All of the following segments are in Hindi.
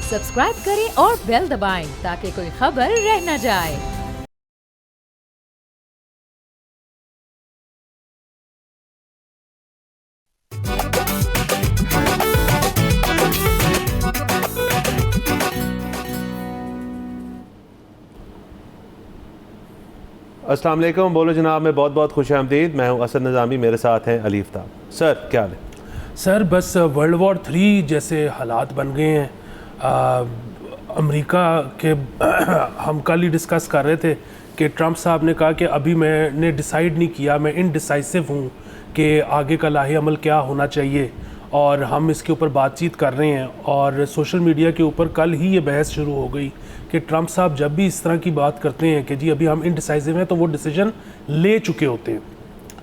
सब्सक्राइब करें और बेल दबाएं ताकि कोई खबर रह न जाए। अस्सलाम वालेकुम, बोलो जनाब में बहुत बहुत खुश आमदीद। मैं हूँ असद निज़ामी, मेरे साथ हैं अली आफ्ताब। सर क्या हाल है? सर बस वर्ल्ड वॉर 3 जैसे हालात बन गए हैं। अमेरिका के हम कल ही डिस्कस कर रहे थे कि ट्रंप साहब ने कहा कि अभी मैंने डिसाइड नहीं किया, मैं इनडिसाइसिव हूँ कि आगे का लाहे अमल क्या होना चाहिए, और हम इसके ऊपर बातचीत कर रहे हैं। और सोशल मीडिया के ऊपर कल ही ये बहस शुरू हो गई कि ट्रंप साहब जब भी इस तरह की बात करते हैं कि जी अभी हम इनडिसाइसिव हैं, तो वो डिसीजन ले चुके होते हैं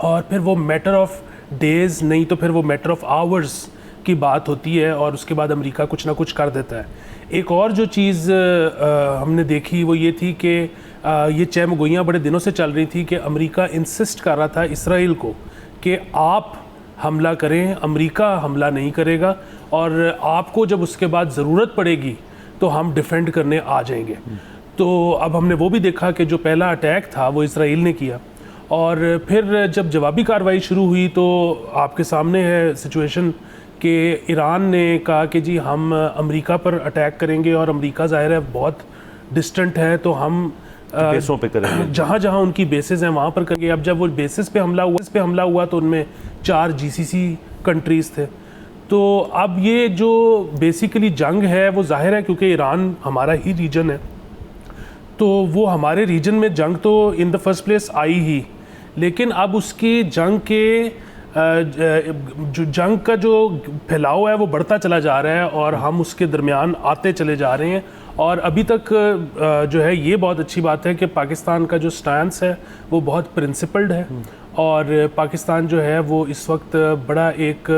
और फिर वो मैटर ऑफ डेज़ नहीं तो फिर वो मैटर ऑफ आवर्स की बात होती है और उसके बाद अमेरिका कुछ ना कुछ कर देता है। एक और जो चीज़ हमने देखी वो ये थी कि ये चहमगोइयाँ बड़े दिनों से चल रही थी कि अमेरिका इंसिस्ट कर रहा था इसराइल को कि आप हमला करें, अमेरिका हमला नहीं करेगा, और आपको जब उसके बाद ज़रूरत पड़ेगी तो हम डिफेंड करने आ जाएंगे। तो अब हमने वो भी देखा कि जो पहला अटैक था वो इसराइल ने किया, और फिर जब जवाबी कार्रवाई शुरू हुई तो आपके सामने है सिचुएशन कि ईरान ने कहा कि जी हम अमेरिका पर अटैक करेंगे, और अमेरिका ज़ाहिर है बहुत डिस्टेंट है, तो हम बेसों पे करेंगे, जहाँ जहाँ उनकी बेसिस हैं वहाँ पर करेंगे। अब जब वो बेसिस पे हमला हुआ तो उनमें 4 GCC कंट्रीज़ थे। तो अब ये जो बेसिकली जंग है वो जाहिर है क्योंकि ईरान हमारा ही रीजन है, तो वो हमारे रीजन में जंग तो इन द फर्स्ट प्लेस आई ही, लेकिन अब उसकी जंग का जो फैलाव है वो बढ़ता चला जा रहा है और हम उसके दरमियान आते चले जा रहे हैं। और अभी तक जो है ये बहुत अच्छी बात है कि पाकिस्तान का जो स्टैंस है वो बहुत प्रिंसिपल्ड है, और पाकिस्तान जो है वो इस वक्त बड़ा एक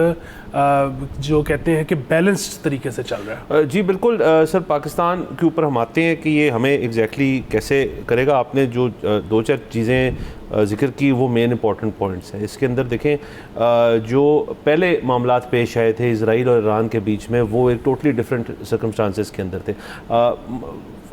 जो कहते हैं कि बैलेंस्ड तरीके से चल रहा है। जी बिल्कुल। सर पाकिस्तान के ऊपर हम आते हैं कि ये हमें एग्जैक्टली कैसे करेगा। आपने जो 2-4 चीज़ें जिक्र की वो मेन इंपॉर्टेंट पॉइंट्स हैं इसके अंदर। देखें जो पहले मामलात पेश आए थे इसराइल और ईरान के बीच में, वो एक टोटली डिफरेंट सर्कमस्टांसेस के अंदर थे।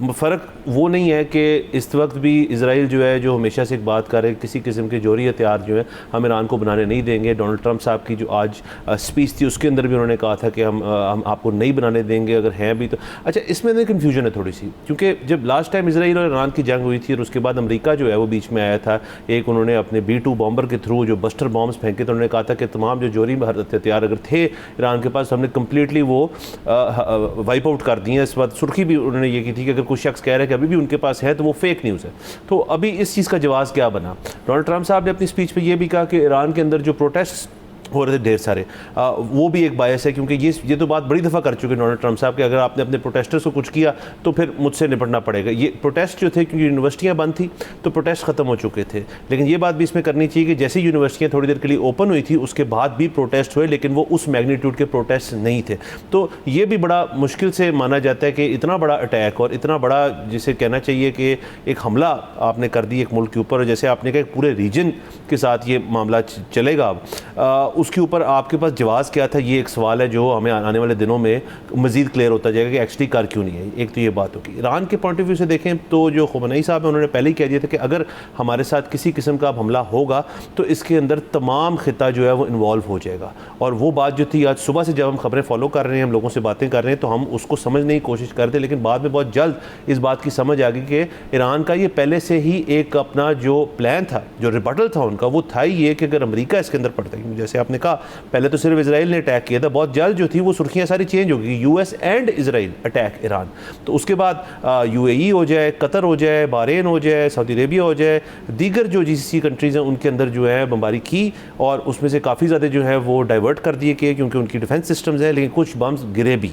फ़र्क वो नहीं है कि इस वक्त भी इसराइल जो है जो हमेशा से एक बात कर रहे हैं किसी किस्म के जोरी हथियार जो है हम ईरान को बनाने नहीं देंगे। डोनाल्ड ट्रंप साहब की जो आज स्पीच थी उसके अंदर भी उन्होंने कहा था कि हम आपको नहीं बनाने देंगे अगर हैं भी तो। अच्छा, इसमें ना कन्फ्यूजन है थोड़ी सी, क्योंकि जब लास्ट टाइम इसराइल और ईरान की जंग हुई थी और उसके बाद अमेरिका जो है वो बीच में आया था, एक उन्होंने अपने B-2 बॉम्बर के थ्रू जो बस्टर बॉम्ब्स फेंके तो उन्होंने कहा था कि तमाम जो जोरी हथियार अगर थे ईरान के पास तो हमने कम्प्लीटली वो वाइप आउट कर दिए। इस बात सुर्खी भी उन्होंने ये की थी कि अगर कोई शख्स कह रहा है कि अभी भी उनके पास है तो वो फेक न्यूज़ है। तो अभी इस चीज़ का जवाब क्या बना? डोनाल्ड ट्रंप साहब ने अपनी स्पीच पे ये भी कहा कि ईरान के अंदर जो प्रोटेस्ट हो रहे थे ढेर सारे, वो भी एक बायस है, क्योंकि ये तो बात बड़ी दफ़ा कर चुके हैं डोनाल्ड ट्रंप साहब कि अगर आपने अपने प्रोटेस्टर्स को कुछ किया तो फिर मुझसे निपटना पड़ेगा। ये प्रोटेस्ट जो थे क्योंकि यूनिवर्सिटियाँ बंद थी तो प्रोटेस्ट ख़त्म हो चुके थे, लेकिन ये बात भी इसमें करनी चाहिए कि जैसे यूनिवर्सिटियाँ थोड़ी देर के लिए ओपन हुई थी उसके बाद भी प्रोटेस्ट हुए, लेकिन वो उस मैग्नीट्यूड के प्रोटेस्ट नहीं थे। तो ये भी बड़ा मुश्किल से माना जाता है कि इतना बड़ा अटैक और इतना बड़ा जिसे कहना चाहिए कि एक हमला आपने कर दी एक मुल्क के ऊपर, जैसे आपने कहा पूरे रीजन के साथ ये मामला चलेगा। अब उसके ऊपर आपके पास जवाब क्या था, ये एक सवाल है जो हमें आने वाले दिनों में मज़ीद क्लियर होता जाएगा कि एक्चुअली कर क्यों नहीं है। एक तो ये बात होगी। ईरान के पॉइंट ऑफ व्यू से देखें तो जो ख़ुमैनी साहब हैं उन्होंने पहले ही कह दिया था कि अगर हमारे साथ किसी किस्म का हमला होगा तो इसके अंदर तमाम खिता जो है वो इन्वॉल्व हो जाएगा। और वो बात जो थी आज सुबह से जब हम खबरें फॉलो कर रहे हैं, हम लोगों से बातें कर रहे हैं, तो हम उसको समझने की कोशिश करते, लेकिन बाद में बहुत जल्द इस बात की समझ आ गई कि ईरान का ये पहले से ही एक अपना जो प्लान था, जो रिबटल था उनका, वो था ही ये कि अगर अमेरिका इसके अंदर पड़ता है, जैसे आपने कहा पहले तो सिर्फ इसराइल ने अटैक किया था, बहुत जल्द जो थी वो सुर्खियाँ सारी चेंज हो गई, US and Israel attack Iran. तो उसके बाद UAE हो जाए, कतर हो जाए, बहरीन हो जाए, सऊदी अरेबिया हो जाए, दीगर जो GCC कंट्रीज़ हैं उनके अंदर जो है बमबारी की, और उसमें से काफ़ी ज़्यादा जो है वो डाइवर्ट कर दिए गए क्योंकि उनकी डिफेंस सिस्टम्स हैं, लेकिन कुछ बम्स गिरे भी।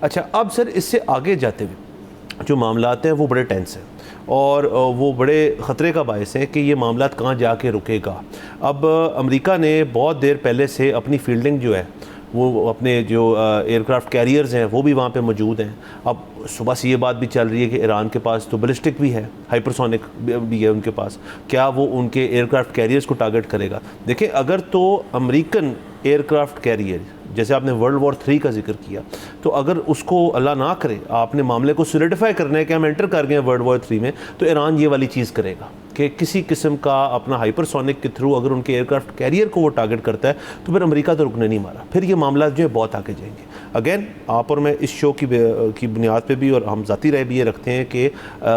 अच्छा, अब सर इससे आगे जाते हुए जो मामलात हैं वो बड़े टेंस हैं और वो बड़े ख़तरे का बायस है कि ये मामला कहाँ जाके रुकेगा। अब अमेरिका ने बहुत देर पहले से अपनी फील्डिंग जो है वो अपने जो एयरक्राफ्ट कैरियर्स हैं वो भी वहाँ पे मौजूद हैं। अब सुबह से ये बात भी चल रही है कि ईरान के पास तो बैलिस्टिक भी है, हाइपरसोनिक भी है उनके पास, क्या वो उनके एयरक्राफ्ट कैरियर्स को टारगेट करेगा? देखिए, अगर तो अमेरिकन एयरक्राफ्ट कैरियर, जैसे आपने वर्ल्ड वॉर 3 का जिक्र किया, तो अगर उसको अल्लाह ना करे आपने मामले को सोलिडिफाई करना है कि हम एंटर कर गए वर्ल्ड वॉर 3 में, तो ईरान ये वाली चीज़ करेगा कि किसी किस्म का अपना हाइपरसोनिक के थ्रू अगर उनके एयरक्राफ्ट कैरियर को वो टारगेट करता है तो फिर अमेरिका तो रुकने नहीं मारा, फिर ये मामला जो है बहुत आगे जाएंगे। अगेन आप और मैं इस शो की बुनियाद पे भी और हम ज़ाती राय भी ये रखते हैं कि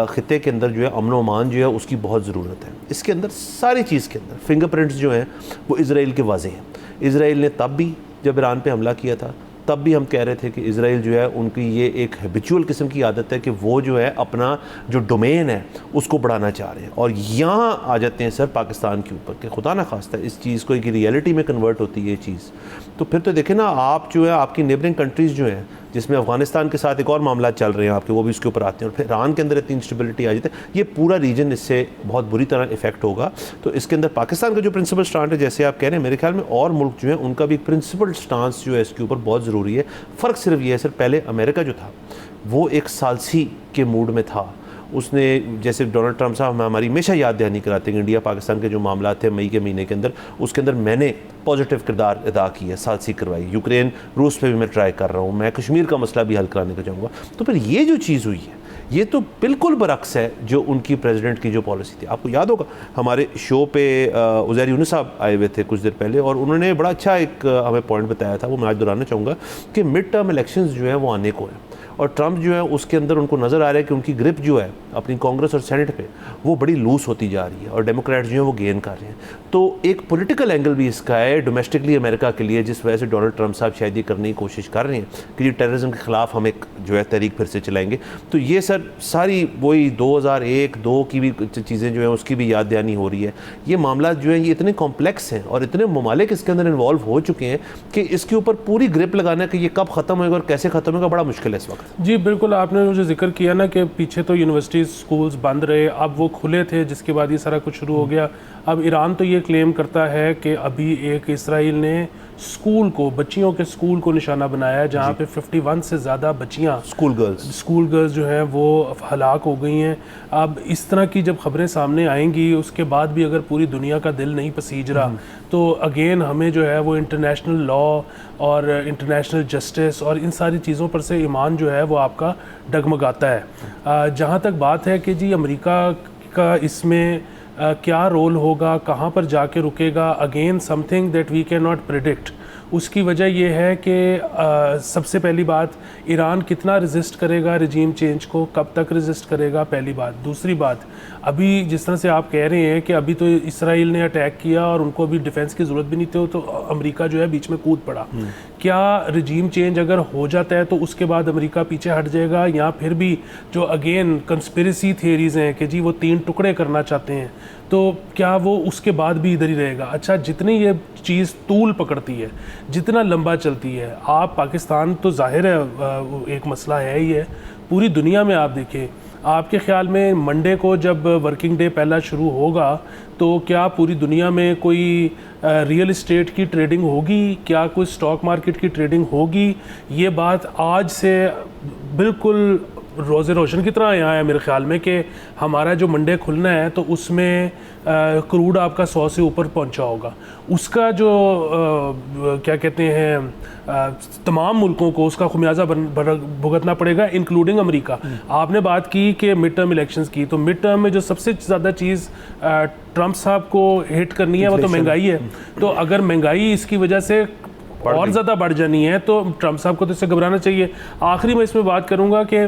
ख़ित्ते के अंदर जो है अमन व अमान जो है उसकी बहुत ज़रूरत है। इसके अंदर सारी चीज़ के अंदर फिंगरप्रिंट्स जो हैं वो इज़राइल के वाज़े हैं। इज़राइल ने तब भी जब ईरान पे हमला किया था तब भी हम कह रहे थे कि इज़राइल जो है उनकी ये एक हैबिचुअल किस्म की आदत है कि वो जो है अपना जो डोमेन है उसको बढ़ाना चाह रहे हैं, और यहाँ आ जाते हैं सर पाकिस्तान के ऊपर कि खुदा ना खास्ता इस चीज़ को एक रियलिटी में कन्वर्ट होती है ये चीज़, तो फिर तो देखें ना आप जो है आपकी नेबरिंग कंट्रीज़ जो हैं जिसमें अफगानिस्तान के साथ एक और मामला चल रहे हैं आपके, वो भी इसके ऊपर आते हैं, और फिर ईरान के अंदर इतनी इंस्टेबिलिटी आ जाती है, ये पूरा रीजन इससे बहुत बुरी तरह इफेक्ट होगा। तो इसके अंदर पाकिस्तान का जो प्रिंसिपल स्टांस है जैसे आप कह रहे हैं, मेरे ख्याल में और मुल्क जो है उनका भी प्रिंसिपल स्टांस जो है इसके ऊपर बहुत ज़रूरी है। फ़र्क सिर्फ ये है सर, पहले अमेरिका जो था वो एक सालसी के मूड में था, उसने जैसे डोनाल्ड ट्रंप साहब हमारी हमेशा याद दहानी कराते हैं इंडिया पाकिस्तान के जो मामला थे मई के महीने के अंदर, उसके अंदर मैंने पॉजिटिव किरदार अदा किया, सालसी करवाई, यूक्रेन रूस पे भी मैं ट्राई कर रहा हूँ, मैं कश्मीर का मसला भी हल कराने का चाहूँगा। तो फिर ये जो चीज़ हुई है ये तो बिल्कुल बरक्स है जो उनकी प्रेसिडेंट की जो पॉलिसी थी। आपको याद होगा हमारे शो पे उज़ैर यूनुस साहब आए हुए थे कुछ देर पहले, और उन्होंने बड़ा अच्छा एक हमें पॉइंट बताया था, वो मैं आज दोहराना चाहूँगा कि मिड टर्म इलेक्शंस जो है वो आने को है, और ट्रंप जो है उसके अंदर उनको नज़र आ रहा है कि उनकी ग्रिप जो है अपनी कांग्रेस और सेनेट पे वो बड़ी लूज होती जा रही है, और डेमोक्रेट्स जो है वो गेन कर रहे हैं। तो एक पॉलिटिकल एंगल भी इसका है डोमेस्टिकली अमेरिका के लिए, जिस वजह से डोनाल्ड ट्रंप साहब शायद ये करने की कोशिश कर रहे हैं कि ये टेररिज्म के ख़िलाफ़ हम एक जो है तहरीक फिर से चलाएंगे। तो ये सर सारी वही 2001-2 की भी चीज़ें जो हैं उसकी भी याद दहानी हो रही है। ये मामला जो है ये इतने कॉम्प्लेक्स हैं और इतने ममालिक इसके अंदर इन्वॉल्व हो चुके हैं कि इसके ऊपर पूरी ग्रिप लगाना कि ये कब ख़त्म होगा और कैसे ख़त्म होगा बड़ा मुश्किल है इस वक्त। जी बिल्कुल, आपने जो जिक्र किया ना कि पीछे तो यूनिवर्सिटीज़ स्कूल्स बंद रहे, अब वो खुले थे जिसके बाद ये सारा कुछ शुरू हो गया। अब ईरान तो ये क्लेम करता है कि अभी एक इसराइल ने स्कूल को, बच्चियों के स्कूल को निशाना बनाया है जहाँ पे 51 से ज़्यादा बच्चियाँ स्कूल गर्ल्स जो हैं वो हलाक हो गई हैं। अब इस तरह की जब खबरें सामने आएंगी उसके बाद भी अगर पूरी दुनिया का दिल नहीं पसीज रहा तो अगेन हमें जो है वो इंटरनेशनल लॉ और इंटरनेशनल जस्टिस और इन सारी चीज़ों पर से ईमान जो है वो आपका डगमगाता है। जहाँ तक बात है कि जी अमेरिका का इसमें क्या रोल होगा, कहाँ पर जाके रुकेगा, again something that we can not predict. उसकी वजह यह है कि सबसे पहली बात ईरान कितना रेजिस्ट करेगा रिजीम चेंज को, कब तक रेजिस्ट करेगा, पहली बात। दूसरी बात, अभी जिस तरह से आप कह रहे हैं कि अभी तो इसराइल ने अटैक किया और उनको अभी डिफेंस की ज़रूरत भी नहीं थी, तो अमेरिका जो है बीच में कूद पड़ा। क्या रिजीम चेंज अगर हो जाता है तो उसके बाद अमेरिका पीछे हट जाएगा, या फिर भी जो अगेन कंस्पिरेसी थियरीज़ हैं कि जी वो 3 टुकड़े करना चाहते हैं, तो क्या वो उसके बाद भी इधर ही रहेगा? अच्छा, जितनी ये चीज़ तूल पकड़ती है, जितना लंबा चलती है, आप पाकिस्तान तो जाहिर है एक मसला है ही है, पूरी दुनिया में आप देखें, आपके ख्याल में मंडे को जब वर्किंग डे पहला शुरू होगा तो क्या पूरी दुनिया में कोई रियल इस्टेट की ट्रेडिंग होगी, क्या कोई स्टॉक मार्केट की ट्रेडिंग होगी? ये बात आज से बिल्कुल रोज़े रोशन की तरह यहाँ है मेरे ख्याल में कि हमारा जो मंडे खुलना है तो उसमें क्रूड आपका 100 से ऊपर पहुँचा होगा। उसका जो क्या कहते हैं तमाम मुल्कों को उसका खुमियाजा भुगतना पड़ेगा, इंक्लूडिंग अमेरिका। आपने बात की कि मिड टर्म इलेक्शंस की, तो मिड टर्म में जो सबसे ज़्यादा चीज़ ट्रंप साहब को हिट करनी है वो तो महंगाई है। तो अगर महंगाई इसकी वजह से और ज़्यादा बढ़ जानी है तो ट्रंप साहब को तो इससे घबराना चाहिए। आखिरी में इसमें बात करूँगा कि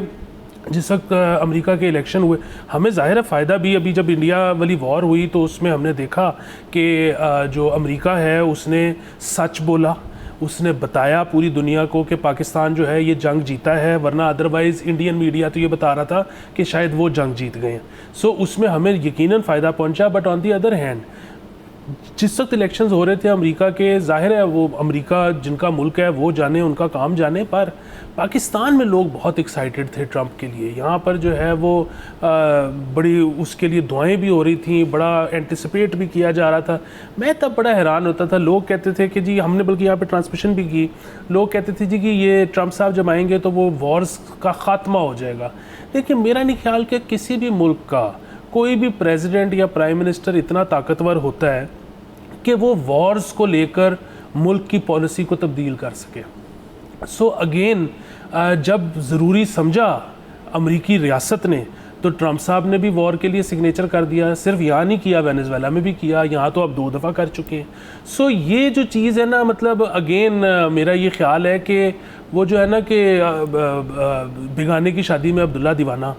जिस वक्त अमेरिका के इलेक्शन हुए, हमें ज़ाहिर है फ़ायदा भी, अभी जब इंडिया वाली वॉर हुई तो उसमें हमने देखा कि जो अमेरिका है उसने सच बोला, उसने बताया पूरी दुनिया को कि पाकिस्तान जो है ये जंग जीता है, वरना अदरवाइज़ इंडियन मीडिया तो ये बता रहा था कि शायद वो जंग जीत गए हैं। सो उसमें हमें यकीनन फ़ायदा पहुंचा। But on the other hand जिस वक्त इलेक्शंस हो रहे थे अमेरिका के, जाहिर है वो अमेरिका जिनका मुल्क है वो जाने, उनका काम जाने, पर पाकिस्तान में लोग बहुत एक्साइटेड थे ट्रंप के लिए। यहाँ पर जो है वो बड़ी उसके लिए दुआएं भी हो रही थी, बड़ा एंटिसिपेट भी किया जा रहा था। मैं तब बड़ा हैरान होता था, लोग कहते थे कि जी, हमने बल्कि यहाँ पे ट्रांसमिशन भी की, लोग कहते थे जी कि ये ट्रंप साहब जब आएंगे तो वो वॉर्स का ख़ात्मा हो जाएगा। लेकिन मेरा नहीं ख्याल कि किसी भी मुल्क का कोई भी प्रेसिडेंट या प्राइम मिनिस्टर इतना ताकतवर होता है कि वो वॉर्स को लेकर मुल्क की पॉलिसी को तब्दील कर सके। सो अगेन जब ज़रूरी समझा अमरीकी रियासत ने तो ट्रंप साहब ने भी वॉर के लिए सिग्नेचर कर दिया। सिर्फ यहाँ नहीं किया, वेनेजुएला में भी किया, यहाँ तो अब 2 दफ़ा कर चुके हैं। सो ये जो चीज़ है ना, मतलब अगेन मेरा ये ख्याल है कि वो जो है ना कि बेगाने की शादी में अब्दुल्ला दीवाना,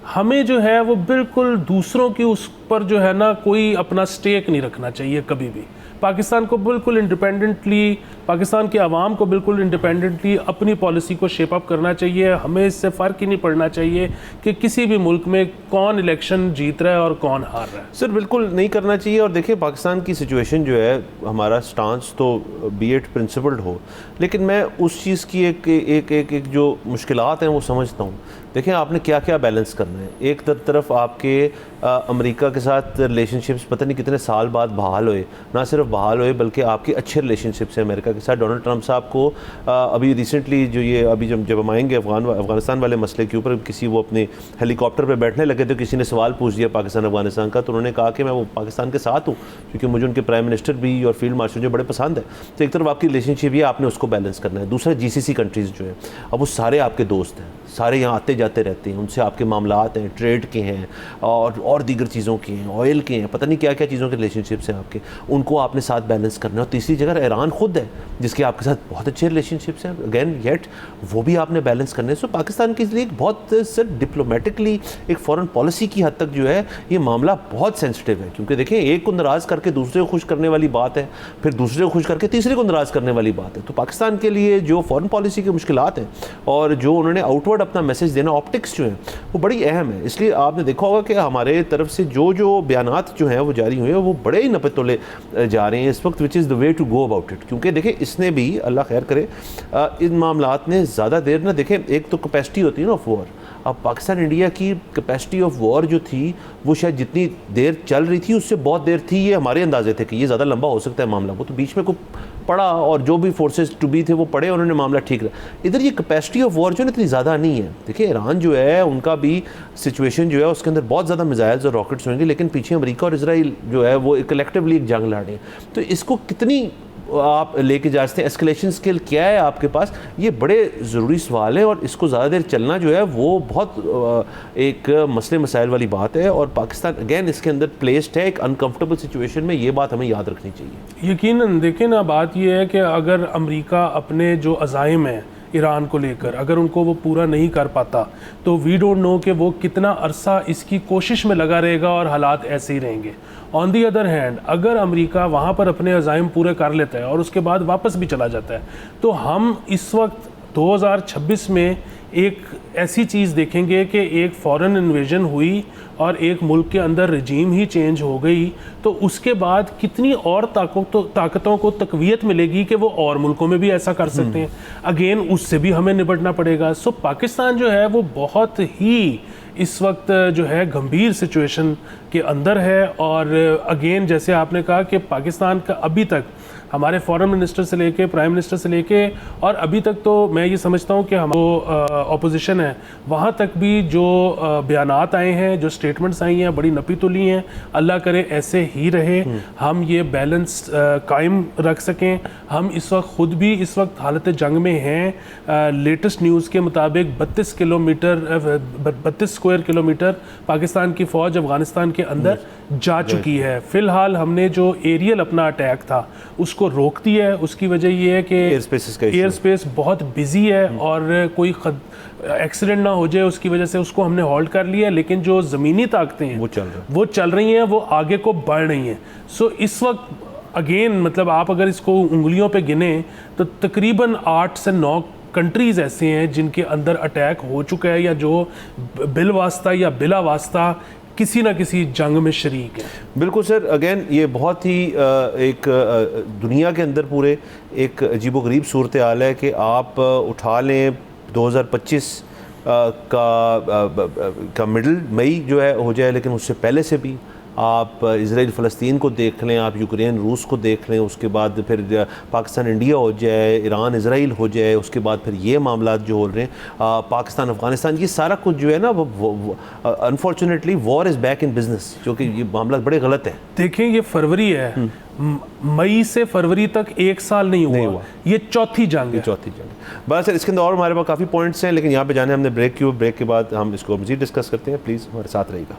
हमें जो है वो बिल्कुल दूसरों की उस पर जो है ना कोई अपना स्टेक नहीं रखना चाहिए कभी भी। पाकिस्तान को बिल्कुल इंडिपेंडेंटली, पाकिस्तान के अवाम को बिल्कुल इंडिपेंडेंटली अपनी पॉलिसी को शेप अप करना चाहिए। हमें इससे फ़र्क ही नहीं पड़ना चाहिए कि किसी भी मुल्क में कौन इलेक्शन जीत रहा है और कौन हार रहा है। सर बिल्कुल नहीं करना चाहिए। और देखिए पाकिस्तान की सिचुएशन जो है, हमारा स्टांस तो बी एट प्रिंसिपल्ड हो, लेकिन मैं उस चीज़ की एक जो मुश्किलात हैं वो समझता हूँ। देखिए आपने क्या क्या बैलेंस करना है। एक तरफ आपके अमेरिका के साथ रिलेशनशिप्स पता नहीं कितने साल बाद बहाल हुए, ना सिर्फ बहाल हुए बल्कि आपके अच्छे रिलेशनशिप्स हैं अमेरिका के साथ। डोनाल्ड ट्रंप साहब को अभी रिसेंटली जो ये अभी जब हम आएंगे अफ़गानिस्तान वाले मसले के ऊपर, किसी वो अपने हेलीकॉप्टर पर बैठने लगे तो किसी ने सवाल पूछ दिया पाकिस्तान अफ़गानिस्तान का, तो उन्होंने कहा कि मैं वो पाकिस्तान के साथ हूँ क्योंकि मुझे उनके प्राइम मिनिस्टर भी और फील्ड मार्शल जो बड़े पसंद है। तो एक तरफ आपकी रिलेशनशिप ये आपने उसको बैलेंस करना है। दूसरा GCC कंट्रीज़ जो है, अब वो सारे आपके दोस्त हैं, सारे यहाँ आते जाते रहते हैं, उनसे आपके मामलात हैं, ट्रेड के हैं और दीगर चीज़ों के हैं, ऑयल के हैं, पता नहीं क्या क्या चीज़ों के रिलेशनशिप्स हैं आपके, उनको आपने साथ बैलेंस करना है। और तीसरी जगह ईरान खुद है जिसके आपके साथ बहुत अच्छे रिलेशनशिप्स हैं, अगेन येट वो भी आपने बैलेंस करने हैं। सो पाकिस्तान के लिए एक बहुत सर डिप्लोमेटिकली एक फॉरेन पॉलिसी की हद तक जो है ये मामला बहुत सेंसिटिव है, क्योंकि देखिए एक को नाराज़ करके दूसरे को खुश करने वाली बात है, फिर दूसरे को खुश करके तीसरे को नाराज़ करने वाली बात है। तो पाकिस्तान के लिए जो फॉरेन पॉलिसी की मुश्किलात हैं और जो उन्होंने आउटवर्ड अपना मैसेज देना, ऑप्टिक्स जो है वो बड़ी अहम है। इसलिए आपने देखा होगा कि हमारे तरफ से जो बयानात जो हैं वो जारी हुए हैं वो बड़े ही नपे तोले जा रहे हैं इस वक्त, which is the way to go about it. क्योंकि देखिए इसने भी, अल्लाह खैर करे, इन मामलात ने ज़्यादा देर ना, देखें एक तो कैपेसिटी होती है ना ऑफ वॉर। अब पाकिस्तान इंडिया की कैपेसिटी ऑफ वॉर जो थी वो शायद जितनी देर चल रही थी उससे बहुत देर थी। ये हमारे अंदाजे थे कि ये ज़्यादा लंबा हो सकता है मामला, वो तो बीच में को पड़ा और जो भी फोर्सेस टू बी थे वो पड़े, उन्होंने मामला ठीक रहा। इधर ये कैपेसिटी ऑफ वॉर जो है इतनी ज़्यादा नहीं है। देखिए ईरान जो है उनका भी सिचुएशन जो है उसके अंदर बहुत ज़्यादा मिसाइल्स और रॉकेट्स होंगे, लेकिन पीछे अमेरिका और इजराइल जो है वो कलेक्टिवली एक जंग लड़े। तो इसको कितनी आप लेके जा सकते हैं, एस्केलेशन स्किल क्या है आपके पास, ये बड़े ज़रूरी सवाल है। और इसको ज़्यादा देर चलना जो है वो बहुत एक मसले मसाइल वाली बात है। और पाकिस्तान अगेन इसके अंदर प्लेस्ड है एक अनकंफर्टेबल सिचुएशन में, ये बात हमें याद रखनी चाहिए। यकीनन देखिए ना, बात ये है कि अगर अमेरिका अपने जो अज़ाइम हैं ईरान को लेकर अगर उनको वो पूरा नहीं कर पाता तो वी डोंट नो कि वो कितना अरसा इसकी कोशिश में लगा रहेगा और हालात ऐसे ही रहेंगे। ऑन दी अदर हैंड अगर अमेरिका वहाँ पर अपने अज़ाइम पूरे कर लेता है और उसके बाद वापस भी चला जाता है तो हम इस वक्त 2026 में एक ऐसी चीज़ देखेंगे कि एक फॉरेन इन्वेजन हुई और एक मुल्क के अंदर रजीम ही चेंज हो गई, तो उसके बाद कितनी और ताकतों को तकवीयत मिलेगी कि वो और मुल्कों में भी ऐसा कर सकते हैं। अगेन उससे भी हमें निपटना पड़ेगा। सो पाकिस्तान जो है वो बहुत ही इस वक्त जो है गंभीर सिचुएशन के अंदर है। और अगेन जैसे आपने कहा कि पाकिस्तान का अभी तक हमारे फॉरेन मिनिस्टर से लेके प्राइम मिनिस्टर से लेके और अभी तक तो मैं ये समझता हूँ कि हम ऑपोजिशन है वहाँ तक भी जो बयानात आए हैं, जो स्टेटमेंट्स आई हैं, बड़ी नपी तुली हैं। अल्लाह करे ऐसे ही रहे, हम ये बैलेंस कायम रख सकें। हम इस वक्त ख़ुद भी इस वक्त हालत जंग में हैं। लेटेस्ट न्यूज़ के मुताबिक 32 स्क्वायर किलोमीटर पाकिस्तान की फ़ौज अफ़गानिस्तान के अंदर जा चुकी है। फ़िलहाल हमने जो एरियल अपना अटैक था उसको रोक दिया है। उसकी वजह ये है कि एयर स्पेस बहुत बिजी है और कोई एक्सीडेंट ना हो जाए उसकी वजह से उसको हमने होल्ड कर लिया है। लेकिन जो ज़मीनी ताकतें हैं वो चल रही हैं, वो आगे को बढ़ रही हैं। सो इस वक्त अगेन मतलब आप अगर इसको उंगलियों पे गिने तो तकरीबन 8 से 9 कंट्रीज़ ऐसे हैं जिनके अंदर अटैक हो चुका है या जो बिल वास्ता या बिला वास्ता किसी ना किसी जंग में शरीक है। बिल्कुल सर, अगेन ये बहुत ही एक दुनिया के अंदर पूरे एक अजीबोगरीब सूरत हाल है कि आप उठा लें 2025 का मिडल मई जो है हो जाए, लेकिन उससे पहले से भी आप इसराइल फ़लस्तीन को देख लें, आप यूक्रेन रूस को देख लें, उसके बाद फिर पाकिस्तान इंडिया हो जाए, ईरान इसराइल हो जाए, उसके बाद फिर ये मामला जो हो रहे हैं पाकिस्तान अफ़गानिस्तान, ये सारा कुछ जो है ना वो unfortunately war is back in business, जो कि ये मामला बड़े गलत है। देखें ये फरवरी है, मई से फरवरी तक 1 साल नहीं हुआ। ये चौथी जंग है। चौथी जंग। बस सर, इसके अंदर और हमारे पास काफ़ी पॉइंट्स हैं, लेकिन यहाँ पे जाने हमने ब्रेक की, ब्रेक के बाद हम इसको मज़ीद डिस्कस करते हैं। प्लीज़ हमारे साथ रहिएगा।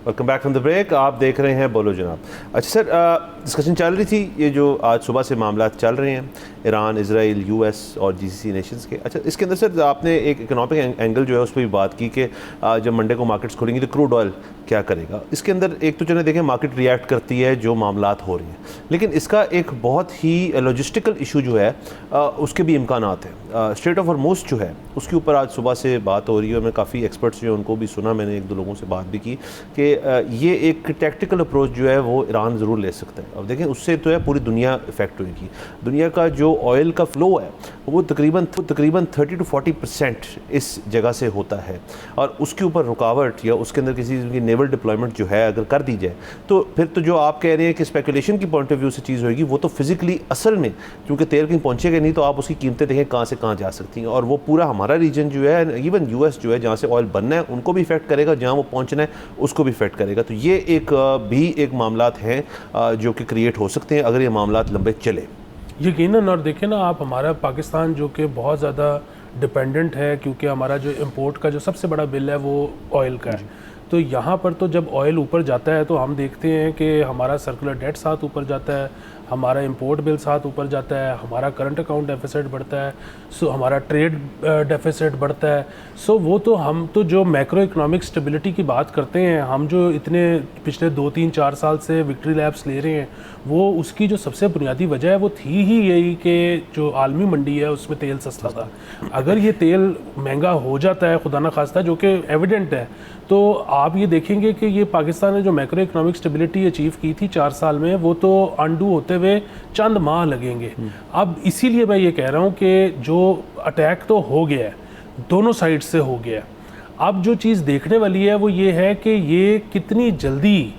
Welcome back from the break. आप देख रहे हैं बोलो जनाब। अच्छा सर, डिस्कशन चल रही थी ये जो आज सुबह से मामला चल रहे हैं ईरान, इसराइल, यूएस और जीसीसी नेशंस के। अच्छा, इसके अंदर सर आपने एक इकोनॉमिक एंगल जो है उस पर भी बात की कि जब मंडे को मार्केट्स खुलेंगी तो क्रूड ऑयल क्या करेगा। इसके अंदर एक तो चले देखें मार्केट रिएक्ट करती है जो मामलात हो रही हैं, लेकिन इसका एक बहुत ही लॉजिस्टिकल इशू जो है उसके भी इम्कानात हैं। स्ट्रेट ऑफ हॉर्मुज़ जो है उसके ऊपर आज सुबह से बात हो रही है और मैं काफ़ी एक्सपर्ट्स जो हैं उनको भी सुना, मैंने एक दो लोगों से बात भी की कि ये एक टैक्टिकल अप्रोच जो है वो ईरान ज़रूर ले सकता है। अब देखें उससे तो है पूरी दुनिया इफ़ेक्ट होगी। दुनिया का जो ऑयल का फ़्लो है वो तकरीबन 30 to 40% इस जगह से होता है, और उसके ऊपर रुकावट या उसके अंदर किसी की नेवल डिप्लॉयमेंट जो है अगर कर दी जाए तो फिर तो जो आप कह रहे हैं कि स्पेकुलेशन की पॉइंट ऑफ व्यू से चीज़ होगी, वो तो फिजिकली असल में क्योंकि तेल कहीं पहुँचेगा नहीं तो आप उसकी कीमतें देखें कहाँ से कहाँ जा सकती हैं, और वो पूरा हमारा रीजन जो है, इवन यूएस जो है जहाँ से ऑयल बनना है उनको भी इफेक्ट करेगा, जहाँ वो पहुँचना है उसको भी इफेक्ट करेगा। तो ये एक मामलात हैं जो कि क्रिएट हो सकते हैं अगर ये मामलात लंबे चले। यकीनन। और देखें ना आप, हमारा पाकिस्तान जो कि बहुत ज़्यादा डिपेंडेंट है, क्योंकि हमारा जो इंपोर्ट का जो सबसे बड़ा बिल है वो ऑयल का है। तो यहाँ पर तो जब ऑयल ऊपर जाता है तो हम देखते हैं कि हमारा सर्कुलर डेट साथ ऊपर जाता है, हमारा इंपोर्ट बिल साथ ऊपर जाता है, हमारा करंट अकाउंट डेफिसिट बढ़ता है, सो हमारा ट्रेड डेफिसिट बढ़ता है। सो वो तो हम तो जो मैक्रो इकोनॉमिक स्टेबिलिटी की बात करते हैं, हम जो इतने पिछले 2-3-4 साल से विक्ट्री लैब्स ले रहे हैं, वो उसकी जो सबसे बुनियादी वजह है वो थी ही यही कि जो आलमी मंडी है उसमें तेल सस्ता था। अगर ये तेल महंगा हो जाता है खुदा न खास्ता, जो कि एविडेंट है, तो आप ये देखेंगे कि ये पाकिस्तान ने जो मैक्रो इकोनॉमिक स्टेबिलिटी अचीव की थी 4 साल में, वो तो अनडू होते हुए चंद माह लगेंगे। अब इसीलिए मैं ये कह रहा हूँ कि जो अटैक तो हो गया है, दोनों साइड से हो गया है। अब जो चीज़ देखने वाली है वो ये है कि ये कितनी जल्दी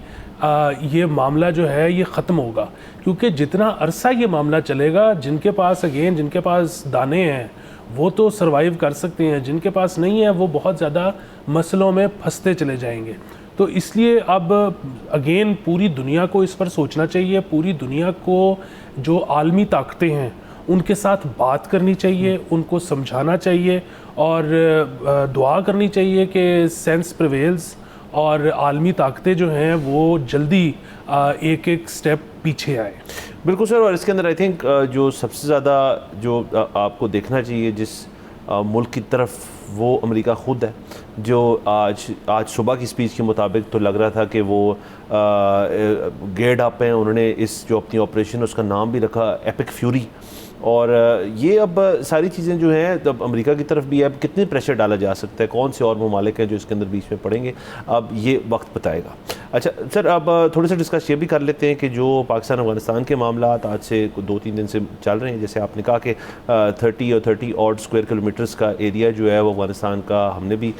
ये मामला जो है ये ख़त्म होगा, क्योंकि जितना अरसा ये मामला चलेगा, जिनके पास दाने हैं वो तो सरवाइव कर सकते हैं, जिनके पास नहीं है वो बहुत ज़्यादा मसलों में फंसते चले जाएंगे। तो इसलिए अब अगेन पूरी दुनिया को इस पर सोचना चाहिए, पूरी दुनिया को जो आलमी ताकतें हैं उनके साथ बात करनी चाहिए, उनको समझाना चाहिए और दुआ करनी चाहिए कि सेंस प्रिवेल्स और आलमी ताकतें जो हैं वो जल्दी एक एक स्टेप पीछे आए। बिल्कुल सर। और इसके अंदर आई थिंक जो सबसे ज़्यादा जो आपको देखना चाहिए जिस मुल्क की तरफ, वो अमेरिका ख़ुद है, जो आज सुबह की स्पीच के मुताबिक तो लग रहा था कि वो गेयर्ड अप हैं। उन्होंने इस जो अपनी ऑपरेशन उसका नाम भी रखा एपिक फ्यूरी। और ये अब सारी चीज़ें जो हैं तब अमेरिका की तरफ भी है, अब कितने प्रेशर डाला जा सकता है, कौन से और ममालिक हैं जो इसके अंदर बीच में पड़ेंगे, अब ये वक्त बताएगा। अच्छा सर, अब थोड़ा सा डिस्कस ये भी कर लेते हैं कि जो पाकिस्तान अफगानिस्तान के मामलात आज से 2-3 दिन से चल रहे हैं, जैसे आपने कहा कि 30 ऑड स्क्वायर किलोमीटर्स का एरिया जो है वो अफगानिस्तान का हमने भी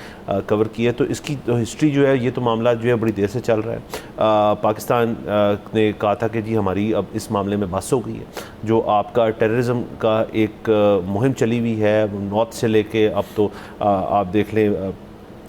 कवर किया है। तो इसकी तो हिस्ट्री जो है, ये तो मामला जो है बड़ी देर से चल रहा है। पाकिस्तान ने कहा था कि जी हमारी अब इस मामले में बस हो गई है। जो आपका टेररिज्म का एक मुहिम चली हुई है नॉर्थ से लेके अब तो आप देख लें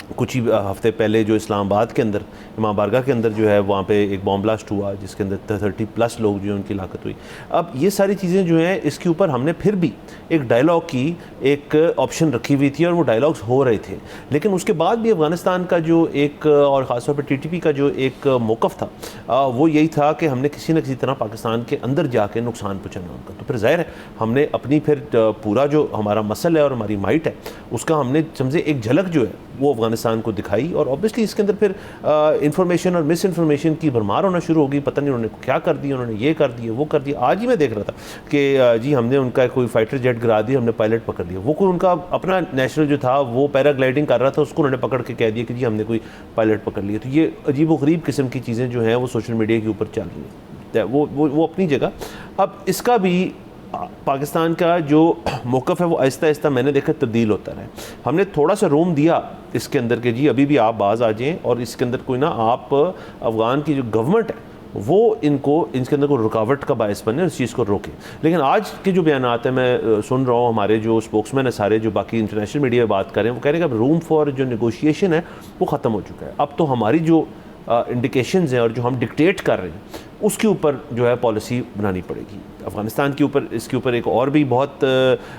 कुछ ही हफ्ते पहले जो इस्लामाबाद के अंदर इमाम बारगाह के अंदर जो है वहाँ पे एक बॉम्ब ब्लास्ट हुआ जिसके अंदर 30+ लोग जो हैं उनकी हलाकत हुई। अब ये सारी चीज़ें जो हैं इसके ऊपर हमने फिर भी एक डायलॉग की एक ऑप्शन रखी हुई थी और वो डायलॉग्स हो रहे थे, लेकिन उसके बाद भी अफ़गानिस्तान का जो एक और ख़ासतौर पर TTP का जो एक मौक़िफ़ था वो यही था कि हमने किसी न किसी तरह पाकिस्तान के अंदर जाके नुकसान पहुँचाना उनका। तो फिर ज़ाहिर है हमने अपनी फिर पूरा जो हमारा मसल है और हमारी माइट है उसका हमने समझे एक झलक जो है वो अफ़गानिस्तान को दिखाई। और ऑब्वियसली इसके अंदर फिर इंफॉर्मेशन और मिस इन्फॉर्मेशन की भरमार होना शुरू होगी। पता नहीं उन्होंने क्या कर दिया, उन्होंने ये कर दिया, वो कर दिया। आज ही मैं देख रहा था कि जी हमने उनका कोई फाइटर जेट गिरा दिया, हमने पायलट पकड़ लिया। वो कोई उनका अपना नेशनल जो था वो पैराग्लाइडिंग कर रहा था, उसको उन्होंने पकड़ के कह दिया कि जी हमने कोई पायलट पकड़ लिया। तो ये अजीब व गरीब किस्म की चीज़ें जो हैं वो सोशल मीडिया के ऊपर चल रही हैं, वो अपनी जगह। अब इसका भी पाकिस्तान का जो मौक़िफ़ है वो आहिस्ता आहिस्ता मैंने देखा तब्दील होता रहा है। हमने थोड़ा सा रूम दिया इसके अंदर के जी अभी भी आप बाज आ जाएँ और इसके अंदर कोई ना आप अफ़गान की जो गवर्नमेंट है वो इनके अंदर को रुकावट का बायस बने और इस चीज़ को रोके। लेकिन आज के जो बयानात हैं मैं सुन रहा हूँ हमारे जो स्पोक्समैन है सारे जो बाकी इंटरनेशनल मीडिया में बात कर रहे हैं वो कह रहे हैं कि अब रूम फॉर जो नेगोशिएशन है वो ख़त्म हो चुका है। अब तो हमारी जो इंडिकेशंस हैं और जो हम डिक्टेट कर रहे हैं उसके ऊपर जो है पॉलिसी बनानी पड़ेगी। अफ़गानिस्तान के ऊपर इसके ऊपर एक और भी बहुत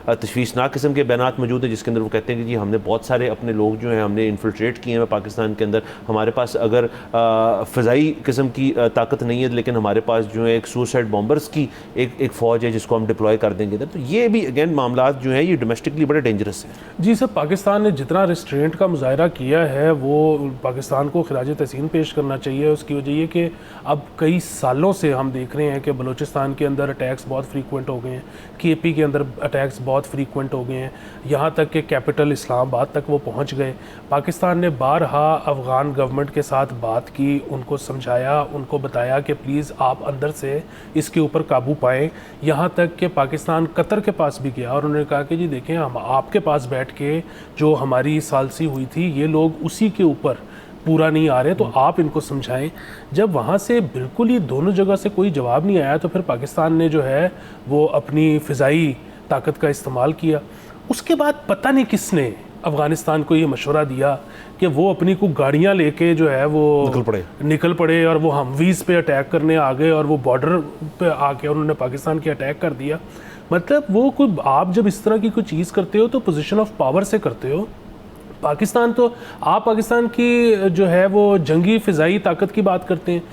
तशवीशनाक किस्म के बयानात मौजूद हैं जिसके अंदर वो कहते हैं कि जी हमने बहुत सारे अपने लोग जो हैं हमने इन्फिल्ट्रेट किए हैं पाकिस्तान के अंदर। हमारे पास अगर फ़ज़ाई किस्म की ताकत नहीं है लेकिन हमारे पास जो है एक सुसाइड बॉम्बर्स की एक फ़ौज है जिसको हम डिप्लॉय कर देंगे इधर। तो ये भी अगेन मामला जो हैं ये डोमेस्टिकली बड़े डेंजरस हैं। जी सर, पाकिस्तान ने जितना रिस्ट्रेंट का मुजाहरा किया है वो पाकिस्तान को खिराज तहसीन पेश करना चाहिए। उसकी वजह ये कि अब कई सालों से हम देख रहे हैं कि बलूचिस्तान के अंदर अटैक्स बहुत फ्रीक्वेंट हो गए हैं, KP के अंदर अटैक्स बहुत फ्रीक्वेंट हो गए हैं, यहाँ तक कि कैपिटल इस्लामाबाद तक वो पहुँच गए। पाकिस्तान ने बारहा अफ़गान गवर्नमेंट के साथ बात की, उनको समझाया, उनको बताया कि प्लीज़ आप अंदर से इसके ऊपर काबू पाएँ। यहाँ तक कि पाकिस्तान कतर के पास भी गया और उन्होंने कहा कि जी देखें हम आपके पास बैठ के जो हमारी सालसी हुई थी ये लोग उसी के ऊपर पूरा नहीं आ रहे तो आप इनको समझाएं। जब वहाँ से बिल्कुल ही दोनों जगह से कोई जवाब नहीं आया तो फिर पाकिस्तान ने जो है वो अपनी फ़िज़ाई ताकत का इस्तेमाल किया। उसके बाद पता नहीं किसने अफ़गानिस्तान को ये मशवरा दिया कि वो अपनी को गाड़ियाँ लेके जो है वो निकल पड़े और वो हमवीज़ पे अटैक करने आ गए और वो बॉर्डर पे आके उन्होंने पाकिस्तान की अटैक कर दिया। मतलब वो कोई आप जब इस तरह की कोई चीज़ करते हो तो पोजीशन ऑफ पावर से करते हो। पाकिस्तान तो आप पाकिस्तान की जो है वो जंगी फ़िज़ाई ताकत की बात करते हैं।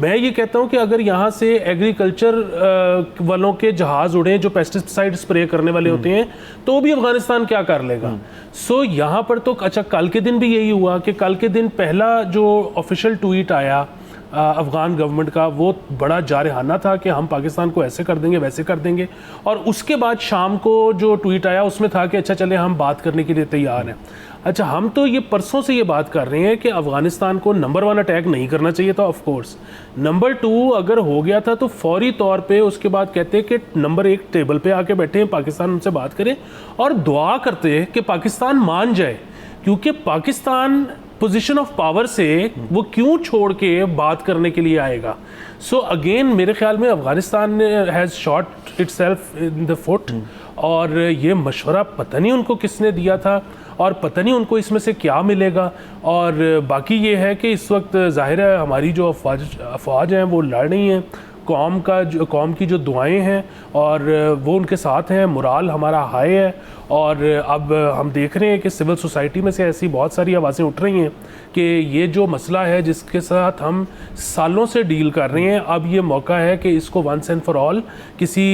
मैं ये कहता हूँ कि अगर यहाँ से एग्रीकल्चर वालों के जहाज़ उड़े जो पेस्टिसाइड स्प्रे करने वाले होते हैं तो भी अफ़गानिस्तान क्या कर लेगा। सो यहाँ पर तो अच्छा कल के दिन भी यही हुआ कि कल के दिन पहला जो ऑफिशियल ट्वीट आया अफ़गान गवर्नमेंट का वो बड़ा जारहाना था कि हम पाकिस्तान को ऐसे कर देंगे वैसे कर देंगे, और उसके बाद शाम को जो ट्वीट आया उसमें था कि अच्छा चले हम बात करने के लिए तैयार हैं। अच्छा हम तो ये परसों से ये बात कर रहे हैं कि अफ़गानिस्तान को नंबर 1 अटैक नहीं करना चाहिए था, ऑफ कोर्स। नंबर 2 अगर हो गया था तो फौरी तौर पे उसके बाद कहते हैं कि नंबर 1 टेबल पे आके बैठे हैं, पाकिस्तान उनसे बात करे और दुआ करते हैं कि पाकिस्तान मान जाए, क्योंकि पाकिस्तान पोजीशन ऑफ पावर से वो क्यों छोड़ के बात करने के लिए आएगा। सो अगेन मेरे ख्याल में Afghanistan has shot itself in the foot, और ये मशवरा पता नहीं उनको किसने दिया था और पता नहीं उनको इसमें से क्या मिलेगा। और बाकी ये है कि इस वक्त ज़ाहिर है हमारी जो अफवाज हैं वो लड़ रही हैं, कौम की जो दुआएं हैं और वो उनके साथ हैं, मोराल हमारा हाई है। और अब हम देख रहे हैं कि सिविल सोसाइटी में से ऐसी बहुत सारी आवाज़ें उठ रही हैं कि ये जो मसला है जिसके साथ हम सालों से डील कर रहे हैं, अब ये मौका है कि इसको वंस एंड फॉर ऑल किसी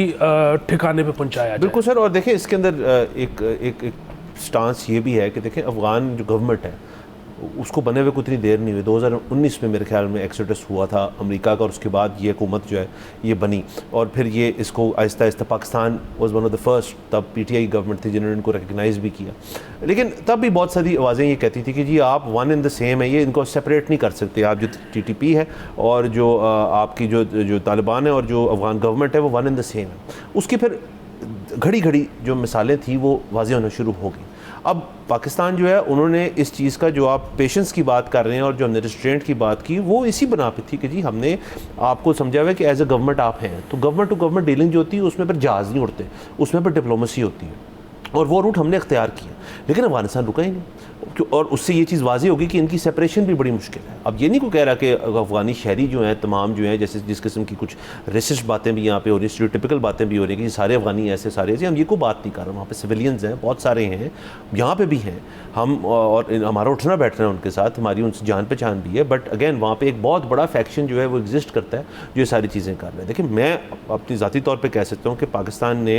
ठिकाने पे पहुंचाया जाए। बिल्कुल सर। और देखिए इसके अंदर एक स्टांस ये भी है कि देखें अफ़गान जो गवर्नमेंट है उसको बने हुए कुछ इतनी देर नहीं हुई। 2019 में मेरे ख्याल में एक्सोडस हुआ था अमेरिका का, और उसके बाद ये हुकूमत जो है ये बनी और फिर ये इसको Aahista Aahista Pakistan was one of the first, तब PTI गवर्नमेंट थी जिन्होंने इनको रिकगनाइज़ भी किया। लेकिन तब भी बहुत सारी आवाज़ें ये कहती थी कि जी आप वन इन द सेम है, ये इनको सेपरेट नहीं कर सकते। आप जो TTP है और जो आपकी जो तालिबान है और जो अफ़गान गवर्नमेंट है वो वन इन द सेम है। उसकी फिर घड़ी घड़ी जो मिसालें थी वो वाज़ेह होना शुरू हो गई। अब पाकिस्तान जो है उन्होंने इस चीज़ का जो आप पेशेंस की बात कर रहे हैं और जो हमने रिस्ट्रेंट की बात की वो इसी बना पे थी कि जी हमने आपको समझा हुआ है कि एज ए गवर्नमेंट आप हैं, तो गवर्नमेंट टू गवर्नमेंट डीलिंग जो होती है उसमें पर जहाज़ नहीं उड़ते, उसमें पर डिप्लोमेसी होती है, और वो रूट हमने इख्तियार किया। लेकिन अफगानिस्तान रुका ही नहीं, और उससे ये चीज़ वाज़ेह होगी कि इनकी सेपरेशन भी बड़ी मुश्किल है। अब ये नहीं को कह रहा कि अफ़गानी शहरी जो हैं तमाम जो हैं जैसे जिस किस्म की कुछ रेसिस्ट बातें भी यहाँ पे हो रही हैं, स्टीरियोटाइपिकल बातें भी हो रही हैं कि सारे अफ़गानी ऐसे सारे ऐसे, हम ये को बात नहीं कर रहे। वहाँ पे सिविलियंस हैं, बहुत सारे हैं, यहाँ पे भी हैं हम, और हमारा उठना बैठना है उनके साथ, हमारी उनसे जान पहचान भी है। बट अगेन वहाँ पर एक बहुत बड़ा फैक्शन जो है वो एग्जिस्ट करता है जो ये सारी चीज़ें कर रहे हैं। देखिए मैं अपनी ज़ाती तौर पर कह सकता हूँ कि पाकिस्तान ने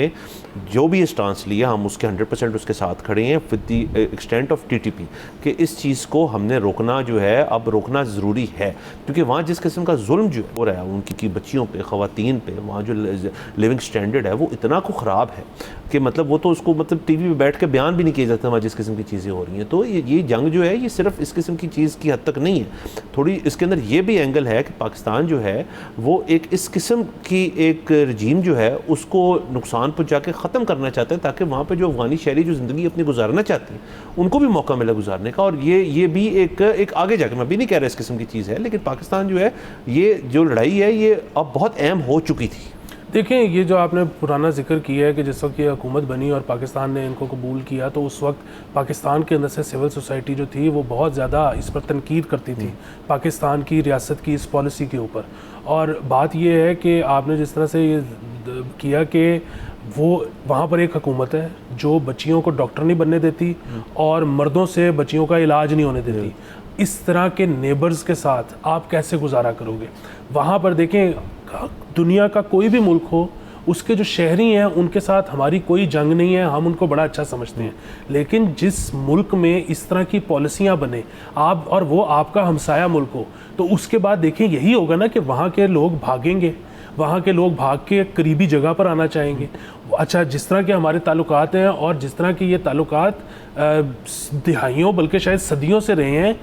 जो भी स्टांस लिया हम उसके 100% उसके साथ खड़े हैं with the extent of TTP TTP कि इस चीज़ को हमने रोकना जो है, अब रोकना ज़रूरी है, क्योंकि वहाँ जिस किस्म का जुल्म जो हो रहा है उनकी की बच्चियों पे, ख़वातीन पे, वहाँ जो लिविंग स्टैंडर्ड है वो इतना को ख़राब है कि मतलब वो तो उसको मतलब टीवी पे बैठ के बयान भी नहीं किया जाता वहाँ जिस किस्म की चीज़ें हो रही हैं। तो ये जंग जो है ये सिर्फ इस किस्म की चीज़ की हद तक नहीं है, थोड़ी इसके अंदर ये भी एंगल है कि पाकिस्तान जो है वो एक इस किस्म की एक रजीम जो है उसको नुकसान पहुँचा के ख़त्म करना चाहते हैं, ताकि वहाँ पर जो अफगानी शहरी जो ज़िंदगी अपनी गुजारना चाहती हैं उनको भी मौका मिला गुजारने का। और ये भी एक आगे जाकर, मैं भी नहीं कह रहा इस किस्म की चीज़ है, लेकिन पाकिस्तान जो है ये जो लड़ाई है ये अब बहुत अहम हो चुकी थी। देखें, ये जो आपने पुराना जिक्र किया है कि जिस वक्त ये हुकूमत बनी और पाकिस्तान ने इनको कबूल किया, तो उस वक्त पाकिस्तान के अंदर से सिविल सोसाइटी जो थी वो बहुत ज़्यादा इस पर तनकीद करती थी पाकिस्तान की रियासत की इस पॉलिसी के ऊपर। और बात ये है कि आपने जिस तरह से ये किया कि वो वहाँ पर एक हुकूमत है जो बच्चियों को डॉक्टर नहीं बनने देती और मर्दों से बच्चियों का इलाज नहीं होने देती। इस तरह के नेबर्स के साथ आप कैसे गुजारा करोगे? वहाँ पर देखें, दुनिया का कोई भी मुल्क हो, उसके जो शहरी हैं उनके साथ हमारी कोई जंग नहीं है, हम उनको बड़ा अच्छा समझते हैं, लेकिन जिस मुल्क में इस तरह की पॉलिसियाँ बने आप और वो आपका हमसाया मुल्क हो, तो उसके बाद देखें यही होगा ना कि वहाँ के लोग भागेंगे, वहाँ के लोग भाग के करीबी जगह पर आना चाहेंगे। अच्छा, जिस तरह के हमारे ताल्लुकात हैं और जिस तरह के ये ताल्लुकात दिहाइयों बल्कि शायद सदियों से रहे हैं,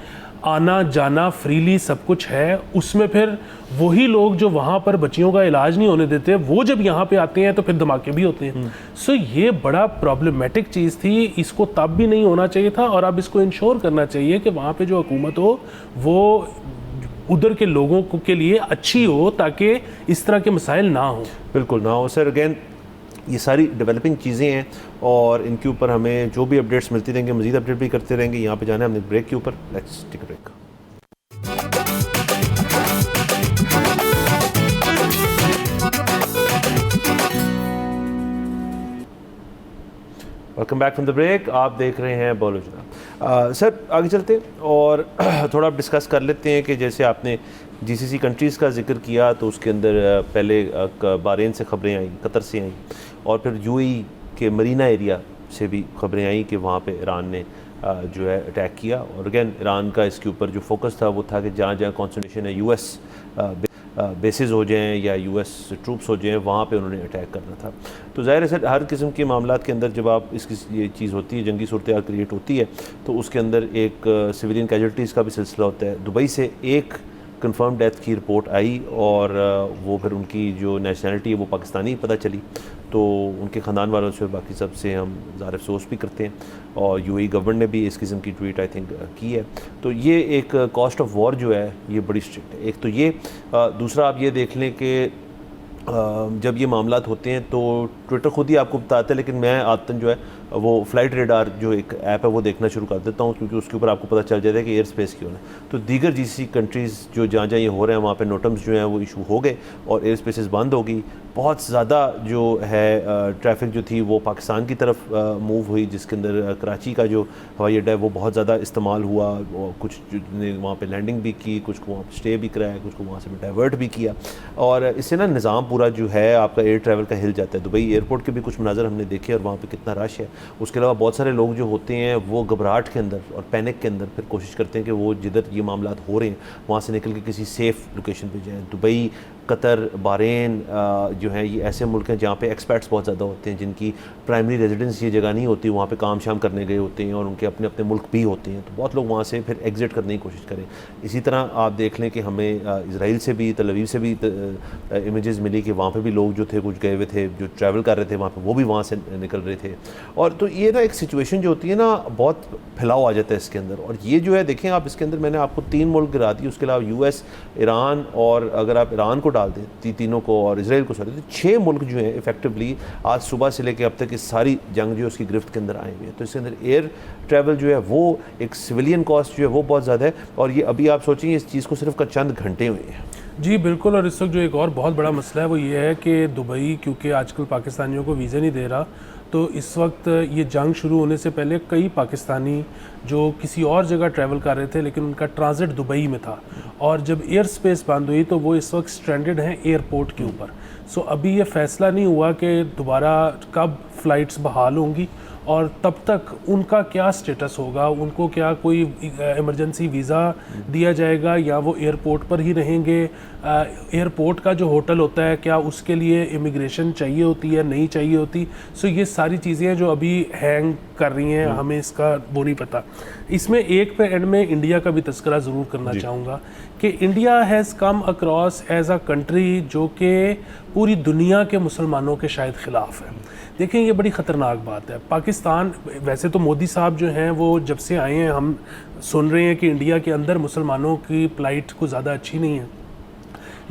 आना जाना फ्रीली सब कुछ है, उसमें फिर वही लोग जो वहाँ पर बच्चियों का इलाज नहीं होने देते, वो जब यहाँ पे आते हैं तो फिर धमाके भी होते हैं। सो ये बड़ा प्रॉब्लमेटिक चीज़ थी, इसको तब भी नहीं होना चाहिए था, और अब इसको इंश्योर करना चाहिए कि वहाँ पे जो हुकूमत हो वो उधर के लोगों के लिए अच्छी हो, ताकि इस तरह के मसाइल ना हो। बिल्कुल ना हो सर। अगेन ये सारी डेवलपिंग चीज़ें हैं और इनके ऊपर हमें जो भी अपडेट्स मिलती रहेंगे मज़ीद अपडेट भी करते रहेंगे। यहाँ पे जाना है हमने ब्रेक के ऊपर, let's take a break. Welcome back from the break. आप देख रहे हैं बोलो जनाब। सर आगे चलते हैं और थोड़ा डिस्कस कर लेते हैं कि जैसे आपने GCC कंट्रीज़ का जिक्र किया, तो उसके अंदर पहले बहरीन से ख़बरें आई, कतर से आई, और फिर UAE के मरीना एरिया से भी ख़बरें आई कि वहाँ पे ईरान ने जो है अटैक किया। और अगेन ईरान का इसके ऊपर जो फोकस था वो था कि जहाँ जहाँ कॉन्संट्रेशन है US बेसिस हो जाएँ या US ट्रूप्स हो जाएँ, वहाँ पे उन्होंने अटैक करना था। तो ज़ाहिर है सर, हर किस्म के मामलात के अंदर जब आप इसकी ये चीज़ होती है, जंगी सूरत हाल क्रिएट होती है, तो उसके अंदर एक सिविलियन कैजुअल्टीज़ का भी सिलसिला होता है। दुबई से एक कंफर्म डेथ की रिपोर्ट आई और वो फिर उनकी जो नेशनलिटी है वो पाकिस्तानी पता चली, तो उनके ख़ानदान वालों से बाकी सब से हम ज़ाहिर अफसोस भी करते हैं। और UAE गवर्नमेंट ने भी इस किस्म की ट्वीट आई थिंक की है। तो ये एक कॉस्ट ऑफ वॉर जो है ये बड़ी स्ट्रिक्ट है। एक तो ये, दूसरा आप ये देख लें कि जब ये मामलात होते हैं तो ट्विटर खुद ही आपको बताता है, लेकिन मैं आदतन जो है वो फ़्लाइट रेडार जो एक ऐप है वो देखना शुरू कर देता हूँ, क्योंकि उसके ऊपर आपको पता चल जाता है कि एयर स्पेस क्यों है। तो दीगर GCC कंट्रीज़ जो जहाँ जहाँ ये हो रहे हैं वहाँ पे नोटम्स जो हैं वो इशू हो गए और एयर स्पेसेस बंद हो गई। बहुत ज़्यादा जो है ट्रैफिक जो थी वो पाकिस्तान की तरफ मूव हुई, जिसके अंदर कराची का जो हवाई अड्डा है वो बहुत ज़्यादा इस्तेमाल हुआ। कुछ ने वहाँ पर लैंडिंग भी की, कुछ को वहाँ पर स्टे भी कराया, कुछ को वहाँ से भी डाइवर्ट भी किया, और इससे ना निज़ाम पूरा जो है आपका एयर ट्रैवल का हिल जाता है। दुबई एयरपोर्ट के भी कुछ मनाज़र हमने देखे और वहाँ पे कितना रश है। उसके अलावा बहुत सारे लोग जो होते हैं वो घबराहट के अंदर और पैनिक के अंदर फिर कोशिश करते हैं कि वो जिधर ये मामलात हो रहे हैं वहाँ से निकल के किसी सेफ़ लोकेशन पे जाएँ। दुबई, कतर, बहरीन जो है ये ऐसे मुल्क हैं जहाँ पे एक्सपर्ट्स बहुत ज़्यादा होते हैं, जिनकी प्राइमरी रेजिडेंस ये जगह नहीं होती, वहाँ पे काम शाम करने गए होते हैं और उनके अपने अपने मुल्क भी होते हैं, तो बहुत लोग वहाँ से फिर एग्ज़िट करने की कोशिश करें। इसी तरह आप देख लें कि हमें इसराइल से भी, तल अवीव से भी इमेजेस मिली कि वहाँ पर भी लोग जो थे कुछ गए हुए थे, जो ट्रैवल कर रहे थे वहाँ पर, वो भी वहाँ से निकल रहे थे। और तो ये ना एक सिचुएशन जो होती है ना, बहुत फैलाव आ जाता है इसके अंदर। और ये जो है देखें आप, इसके अंदर मैंने आपको 3 मुल्क गिरा दिए, उसके अलावा US, ईरान, और अगर आप ईरान को डाल दें तीनों को और इसराइल को सॉरी, तो 6 मुल्क जो हैं इफेक्टिवली आज सुबह से लेकर अब तक इस सारी जंग जो है उसकी गिरफ्त के अंदर आए हुए हैं। तो इसके अंदर एयर ट्रैवल जो है वो एक सिविलियन कॉस्ट जो है वो बहुत ज़्यादा है, और ये अभी आप सोचें इस चीज़ को सिर्फ का चंद घंटे हुए हैं। जी बिल्कुल। और इस वक्त जो एक और बहुत बड़ा मसला है वो ये है कि दुबई क्योंकि आजकल पाकिस्तानियों को वीज़ा नहीं दे रहा, तो इस वक्त ये जंग शुरू होने से पहले कई पाकिस्तानी जो किसी और जगह ट्रैवल कर रहे थे लेकिन उनका ट्रांजिट दुबई में था, और जब एयर स्पेस बंद हुई तो वो इस वक्त स्ट्रैंडेड हैं एयरपोर्ट के ऊपर। सो अभी ये फ़ैसला नहीं हुआ कि दोबारा कब फ़्लाइट्स बहाल होंगी और तब तक उनका क्या स्टेटस होगा, उनको क्या कोई इमरजेंसी वीज़ा दिया जाएगा या वो एयरपोर्ट पर ही रहेंगे, एयरपोर्ट का जो होटल होता है क्या उसके लिए इमिग्रेशन चाहिए होती है नहीं चाहिए होती। सो ये सारी चीज़ें जो अभी हैंग कर रही हैं, हमें इसका वो नहीं पता। इसमें एक पे एंड में इंडिया का भी तस्करा ज़रूर करना चाहूँगा कि India has come across as a country जो कि पूरी दुनिया के मुसलमानों के शायद ख़िलाफ़ है। देखें ये बड़ी ख़तरनाक बात है। पाकिस्तान, वैसे तो मोदी साहब जो हैं वो जब से आए हैं हम सुन रहे हैं कि इंडिया के अंदर मुसलमानों की प्लाइट को ज़्यादा अच्छी नहीं है,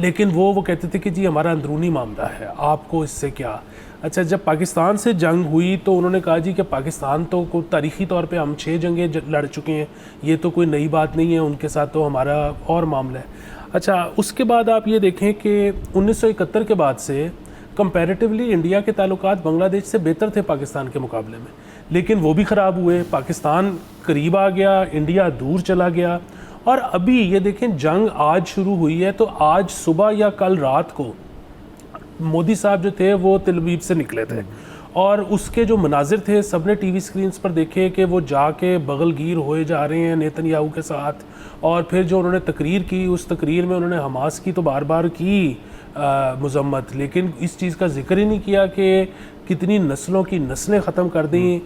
लेकिन वो कहते थे कि जी हमारा अंदरूनी मामला है, आपको इससे क्या। अच्छा, जब पाकिस्तान से जंग हुई तो उन्होंने कहा जी कि पाकिस्तान तो को तारीख़ी तौर पे हम 6 जंगें लड़ चुके हैं, ये तो कोई नई बात नहीं है, उनके साथ तो हमारा और मामला है। अच्छा, उसके बाद आप ये देखें कि 1971 के बाद से कंपैरेटिवली इंडिया के ताल्लुकात बांग्लादेश से बेहतर थे पाकिस्तान के मुकाबले में, लेकिन वो भी ख़राब हुए। पाकिस्तान करीब आ गया, इंडिया दूर चला गया। और अभी ये देखें जंग आज शुरू हुई है, तो आज सुबह या कल रात को मोदी साहब जो थे वो तेल अवीव से निकले थे और उसके जो मनाजिर थे सबने टीवी स्क्रीन्स पर देखे कि वो जाके बगलगीर होए जा रहे हैं नेतन्याहू के साथ। और फिर जो उन्होंने तकरीर की, उस तकरीर में उन्होंने हमास की तो बार बार की मजम्मत, लेकिन इस चीज़ का जिक्र ही नहीं किया कि कितनी नस्लों की नस्लें ख़त्म कर दी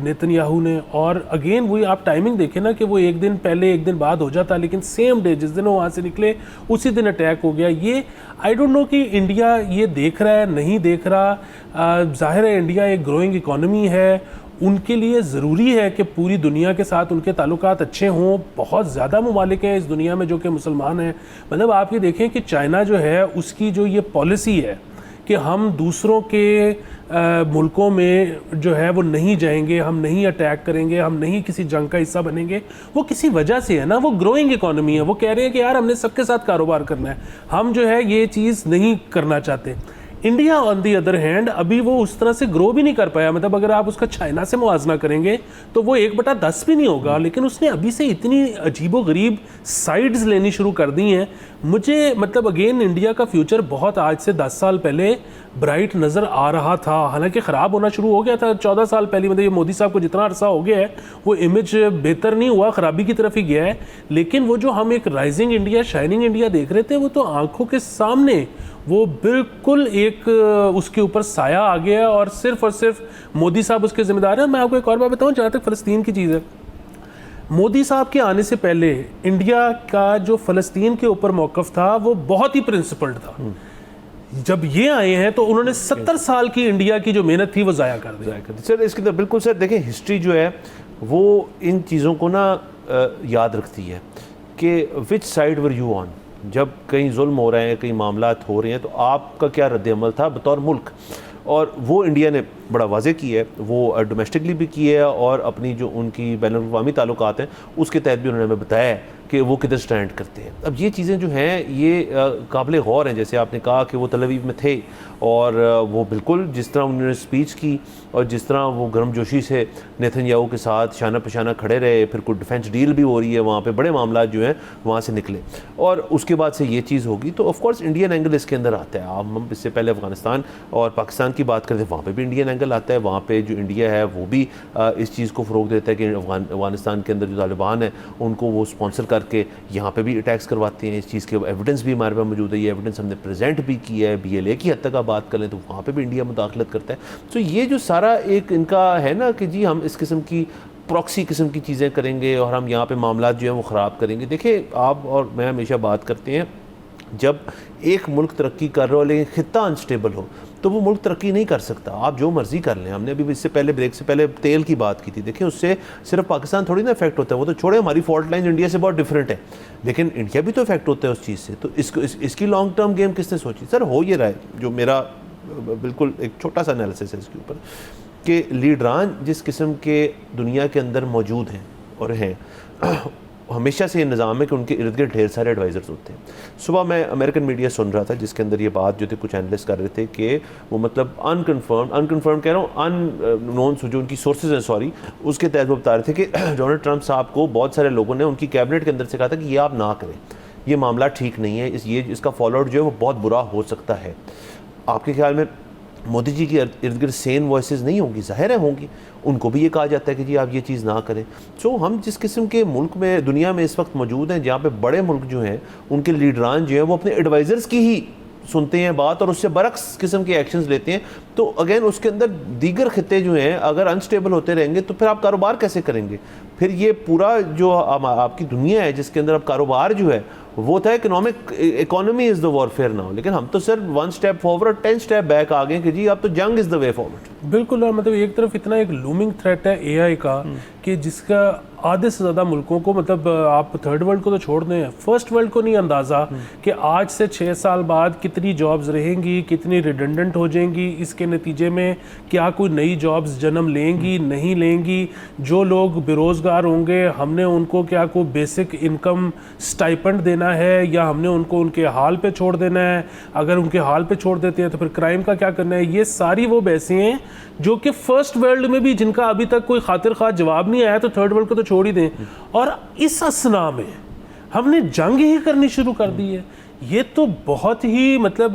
नेतन्याहू ने। और अगेन वही आप टाइमिंग देखें ना कि वो एक दिन पहले एक दिन बाद हो जाता, लेकिन सेम डे जिस दिन वो वहाँ से निकले उसी दिन अटैक हो गया। ये आई डोंट नो कि इंडिया ये देख रहा है नहीं देख रहा। ज़ाहिर है इंडिया एक ग्रोइंग इकॉनमी है, उनके लिए ज़रूरी है कि पूरी दुनिया के साथ उनके ताल्लुकात अच्छे हों। बहुत ज़्यादा ममालिक हैं इस दुनिया में जो कि मुसलमान हैं। मतलब आप ये देखें कि चाइना जो है उसकी जो ये पॉलिसी है कि हम दूसरों के मुल्कों में जो है वो नहीं जाएंगे, हम नहीं अटैक करेंगे, हम नहीं किसी जंग का हिस्सा बनेंगे, वो किसी वजह से है ना, वो ग्रोइंग इकॉनमी है। वो कह रहे हैं कि यार हमने सबके साथ कारोबार करना है, हम जो है ये चीज़ नहीं करना चाहते। India on the other hand अभी वो उस तरह से ग्रो भी नहीं कर पाया। मतलब अगर आप उसका चाइना से मुआवजना करेंगे तो वो 1/10 भी नहीं होगा, लेकिन उसने अभी से इतनी अजीबोगरीब साइड्स लेनी शुरू कर दी हैं। मुझे मतलब अगेन इंडिया का फ्यूचर बहुत आज से 10 साल पहले ब्राइट नज़र आ रहा था, हालांकि ख़राब होना शुरू हो गया था 14 साल पहले। मतलब ये मोदी साहब को जितना अरसा हो गया है वो इमेज बेहतर नहीं हुआ, ख़राबी की तरफ ही गया है। लेकिन वो जो हम एक राइजिंग इंडिया, शाइनिंग इंडिया देख रहे थे, वो तो आंखों के सामने वो बिल्कुल एक उसके ऊपर साया आ गया और सिर्फ मोदी साहब उसके ज़िम्मेदार हैं। मैं आपको एक और बात बताऊँ, जहाँ तक फ़लस्तीन की चीज़ है, मोदी साहब के आने से पहले इंडिया का जो फ़लस्तीन के ऊपर मौक़िफ़ था वो बहुत ही प्रिंसिपल्ड था। जब ये आए हैं तो उन्होंने 70 साल की इंडिया की जो मेहनत थी वो ज़ाया कर दी। सर इसके अंदर बिल्कुल सर देखें, हिस्ट्री जो है वो इन चीज़ों को ना याद रखती है कि which side were you on. जब कहीं जुल्म हो रहे हैं, कहीं मामलात हो रहे हैं, तो आपका क्या रद्द-ए-अमल था बतौर मुल्क। और वो इंडिया ने बड़ा वाज़े की है, वो डोमेस्टिकली भी की है और अपनी जो उनकी बैनुल-अक़वामी ताल्लुकात हैं उसके तहत भी उन्होंने हमें बताया है कि वो किधर स्टैंड करते हैं। अब ये चीज़ें जो हैं ये काबिल गौर हैं। जैसे आपने कहा कि वो तेल अवीव में थे और वो बिल्कुल जिस तरह उन्होंने स्पीच की और जिस तरह वो गर्मजोशी से नेतन्याहू के साथ शाना पशाना खड़े रहे, फिर कोई डिफेंस डील भी हो रही है वहाँ पे, बड़े मामला जो हैं वहाँ से निकले और उसके बाद से ये चीज़ होगी। तो ऑफकोर्स इंडियन एंगल इसके अंदर आता है। हम इससे पहले अफ़गानिस्तान और पाकिस्तान की बात करते हैं, वहाँ पर भी इंडियन एंगल आता है। वहाँ पर जो इंडिया है वो भी इस चीज़ को फ़रोग़ देता है कि अफ़गानिस्तान के अंदर जो तालिबान है उनको वो स्पॉन्सर करके यहाँ पे भी अटैक्स करवाते हैं। इस चीज़ के एविडेंस भी हमारे पास मौजूद है, ये एविडेंस हमने प्रेजेंट भी किया है। BLA की हद तक आप बात करें तो वहाँ पे भी इंडिया मुदाखलत करता है। तो ये जो सारा एक इनका है ना कि जी हम इस किस्म की प्रॉक्सी किस्म की चीज़ें करेंगे और हम यहाँ पे मामला जो हैं वो ख़राब करेंगे। देखिए आप और मैं हमेशा बात करते हैं, जब एक मुल्क तरक्की कर रहा हो लेकिन खित्ता अनस्टेबल हो तो वो मुल्क तरक्की नहीं कर सकता। आप जो मर्ज़ी कर लें, हमने अभी इससे पहले ब्रेक से पहले तेल की बात की थी। देखिए उससे सिर्फ पाकिस्तान थोड़ी ना इफेक्ट होता है, वो तो छोड़े हमारी फॉल्ट लाइन इंडिया से बहुत डिफरेंट है, लेकिन इंडिया भी तो इफेक्ट होता है उस चीज़ से। तो इसकी लॉन्ग टर्म गेम किसने सोची? सर हो ये रहा है, जो मेरा बिल्कुल एक छोटा सा एनालिसिस है इसके ऊपर, कि लीडरान जिस किस्म के दुनिया के अंदर मौजूद हैं और हैं, हमेशा से ये निज़ाम है कि उनके इर्द गिर्द ढेर सारे एडवाइज़र्स होते हैं। सुबह मैं अमेरिकन मीडिया सुन रहा था जिसके अंदर ये बात जो थे कुछ एनालिस्ट कर रहे थे कि वो मतलब अनकन्फर्म कह रहा हूँ, अननोन जो उनकी सोर्सेज हैं, सॉरी, उसके तहत वो बता रहे थे कि डोनाल्ड ट्रंप साहब को बहुत सारे लोगों ने उनकी कैबिनेट के अंदर से कहा था कि ये आप ना करें, ये मामला ठीक नहीं है, इसका फॉलो आउट जो है वो बहुत बुरा हो सकता है। आपके ख्याल में मोदी जी के इर्द गिर्द सेन वॉइसेस नहीं होंगी, ज़ाहिर है होंगी, उनको भी ये कहा जाता है कि जी आप ये चीज़ ना करें। सो हम जिस किस्म के मुल्क में दुनिया में इस वक्त मौजूद हैं, जहाँ पे बड़े मुल्क जो हैं उनके लीडरान जो हैं वो अपने एडवाइज़र्स की ही सुनते हैं बात और उससे बरक्स किस्म के एक्शंस लेते हैं, तो अगेन उसके अंदर दीगर खिते जो हैं अगर अनस्टेबल होते रहेंगे तो फिर आप कारोबार कैसे करेंगे? फिर ये पूरा जो आपकी दुनिया है जिसके अंदर अब कारोबार जो है वो था economy is the warfare now, लेकिन हम तो sir 1 step forward 10 step back आ गए कि जी अब तो जंग इज़ द वे फॉरवर्ड। बिल्कुल, और मतलब एक तरफ इतना एक लूमिंग थ्रेट है एआई का कि जिसका आधे से ज़्यादा मुल्कों को, मतलब आप थर्ड वर्ल्ड को तो छोड़ दें, फर्स्ट वर्ल्ड को नहीं अंदाज़ा कि आज से 6 साल बाद कितनी जॉब्स रहेंगी, कितनी रिडंडेंट हो जाएंगी, इसके नतीजे में क्या कोई नई जॉब्स जन्म लेंगी नहीं लेंगी, जो लोग बेरोज़गार होंगे हमने उनको क्या कोई बेसिक इनकम स्टाइपेंड देना है या हमने उनको उनके हाल पे छोड़ देना है, अगर उनके हाल पे छोड़ देते हैं तो फिर क्राइम का क्या करना है। ये सारी वो बहसें हैं जो कि फर्स्ट वर्ल्ड में भी जिनका अभी तक कोई खातिर खा जवाब नहीं आया, तो थर्ड वर्ल्ड को तो छोड़ ही दें। और इस असना में हमने जंग ही करनी शुरू कर दी है। ये तो बहुत ही मतलब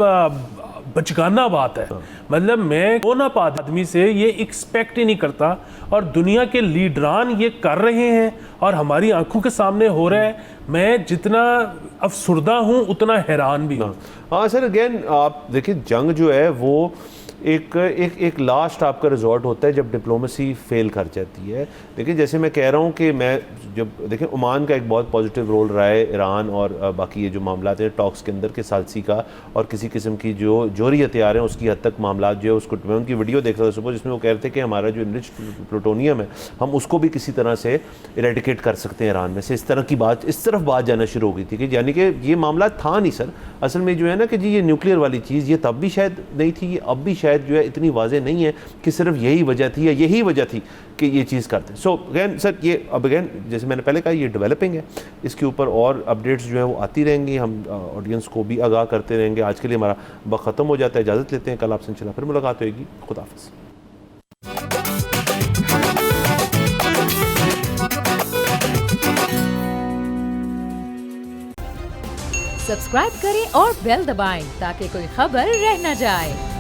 बचगाना बात है। मतलब मैं कोनापात आदमी से ये एक्सपेक्ट ही नहीं करता, और दुनिया के लीडरान ये कर रहे हैं और हमारी आंखों के सामने हो रहा है। मैं जितना अफसुर्दा हूँ उतना हैरान भी हूँ। हाँ सर, अगेन आप देखिए जंग जो है वो एक लास्ट आपका रिजॉर्ट होता है जब डिप्लोमेसी फेल कर जाती है। लेकिन जैसे मैं कह रहा हूँ कि मैं जब देखें ओमान का एक बहुत पॉजिटिव रोल रहा है, ईरान और बाकी ये जो मामला हैं टॉक्स के अंदर के सालसी का, और किसी किस्म की जो जोहरी हथियार हैं उसकी हद तक मामला जो है उसको, मैं उनकी वीडियो देख रहा था सुबह जिसमें वो कह रहे थे कि हमारा जो इनरिच प्लूटोनियम है हम उसको भी किसी तरह से इरेडिकेट कर सकते हैं ईरान में से। इस तरह की बात, इस तरफ बात जाना शुरू हो गई थी कि यानी कि ये मामला था नहीं सर असल में जो है ना कि जी ये न्यूक्लियर वाली चीज़ ये तब भी शायद नहीं थी, ये अब भी शायद जो है इतनी वाज़े नहीं है कि सिर्फ यही वजह थी या यही वजह थी कि ये चीज़ करते। सो अगैन सर ये अब अगैन जैसे मैंने पहले कहा ये डेवलपिंग है, इसके ऊपर और अपडेट्स जो है वो आती रहेंगी, हम ऑडियंस को भी आगाह करते रहेंगे। आज के लिए हमारा वक्त ख़त्म हो जाता है, इजाज़त लेते हैं, कल आपसे इंशाल्लाह फिर मुलाकात होगी। खुदा हाफ़िज़। सब्सक्राइब करें और बेल दबाएं ताकि कोई खबर रह न जाए।